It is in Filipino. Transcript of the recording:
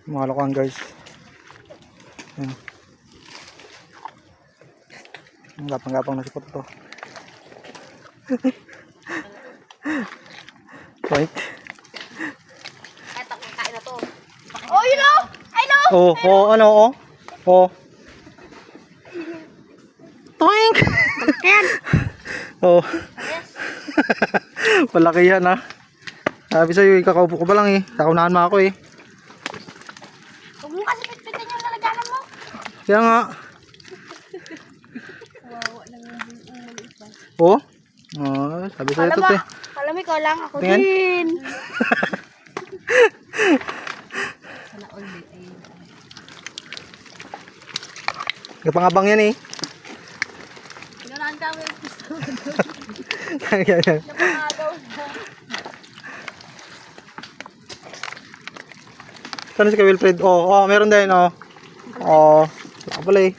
Mga lokohan guys. Ayan. Ang gapang-gapang na sipot ito. Point. Eto, kain na to. Oh, you know? I know! Oh, oh, ano, oh. Oh. Toink! Ayan. Oh. Yes. Palaki yan ha. Sabi sa'yo, kakaupo ko ba lang eh. Kaunahan mo ako eh. Huwag mo kasi pitpitin yung lalaganan mo. Kaya nga. Wawa lang yung maliit ba. Oh. Oh, sabi sa'yo ito eh. Alam mo, ikaw lang. Ako Tingin. din. Kapangabang yan eh. Pinunaan kami yung gusto. Yan, yan. Napangagaw na. Saan si Ka Wilfred? Oh, oh, meron din oh. Oh, wala ka pala eh.